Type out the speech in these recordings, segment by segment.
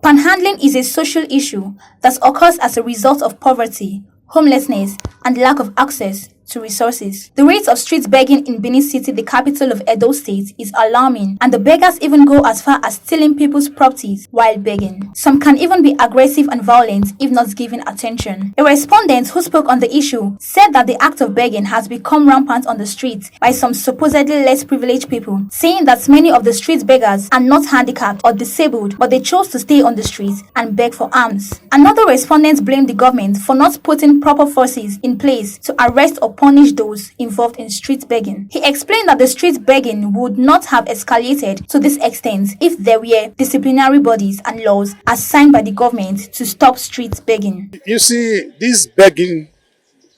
Panhandling is a social issue that occurs as a result of poverty, homelessness, and lack of access to resources. The rate of street begging in Benin City, the capital of Edo State, is alarming, and the beggars even go as far as stealing people's properties while begging. Some can even be aggressive and violent if not given attention. A respondent who spoke on the issue said that the act of begging has become rampant on the streets by some supposedly less privileged people, saying that many of the street beggars are not handicapped or disabled, but they chose to stay on the streets and beg for alms. Another respondent blamed the government for not putting proper forces in place to arrest or punish those involved in street begging. He explained that the street begging would not have escalated to this extent if there were disciplinary bodies and laws assigned by the government to stop street begging. You see, this begging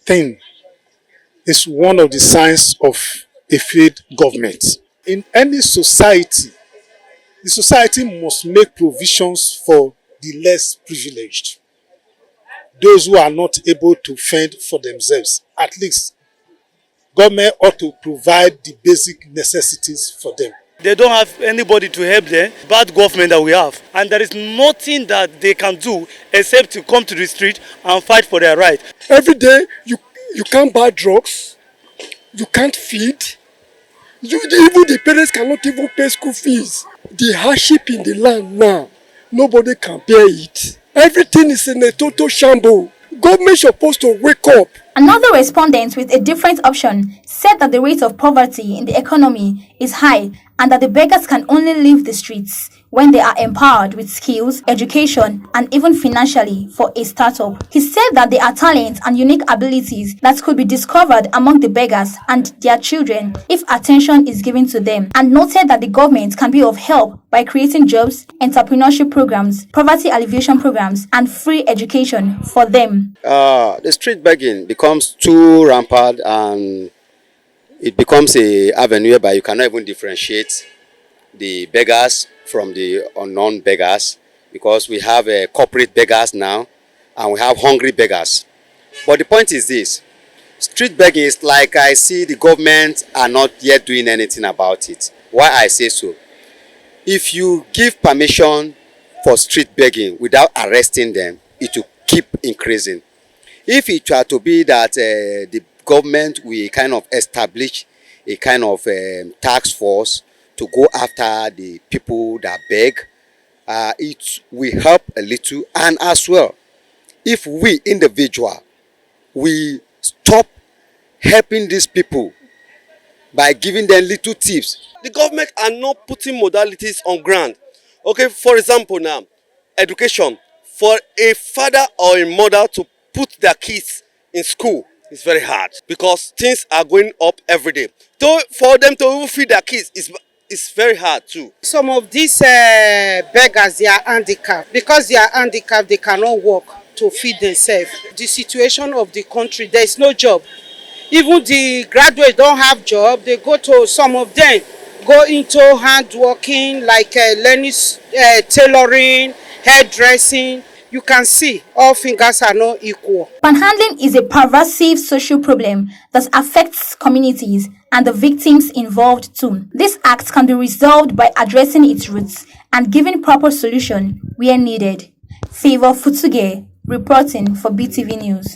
thing is one of the signs of a failed government. In any society, the society must make provisions for the less privileged, those who are not able to fend for themselves. At least government ought to provide the basic necessities for them. They don't have anybody to help them. Bad government that we have, and there is nothing that they can do except to come to the street and fight for their right. Every day you can't buy drugs, you can't feed, even the parents cannot even pay school fees. The hardship in the land now, nobody can bear it. Everything is in a total shambles. Government is supposed to wake up. Another respondent with a different option said that the rate of poverty in the economy is high and that the beggars can only leave the streets when they are empowered with skills, education, and even financially for a startup. He said that there are talents and unique abilities that could be discovered among the beggars and their children if attention is given to them, and noted that the government can be of help by creating jobs, entrepreneurship programs, poverty alleviation programs, and free education for them. The street begging becomes too rampant, and it becomes an avenue whereby you cannot even differentiate the beggars from the unknown beggars, because we have corporate beggars now and we have hungry beggars. But the point is this: street begging is like, I see the government are not yet doing anything about it. Why I say so? If you give permission for street begging without arresting them, it will keep increasing. If it were to be that the government will kind of establish a kind of task force to go after the people that beg, it will help a little. And as well, if we individual, we stop helping these people by giving them little tips. The government are not putting modalities on ground. Okay, for example now, education. For a father or a mother to put their kids in school is very hard because things are going up every day. So for them to even feed their kids is very hard too. Some of these beggars, they are handicapped. Because they are handicapped, they cannot work to feed themselves. The situation of the country, there is no job. Even the graduates don't have job. They go to, some of them go into hand working, like learning tailoring, hairdressing. You can see all fingers are not equal. Panhandling is a pervasive social problem that affects communities and the victims involved too. This act can be resolved by addressing its roots and giving proper solution where needed. Favor Futuge, reporting for BTV News.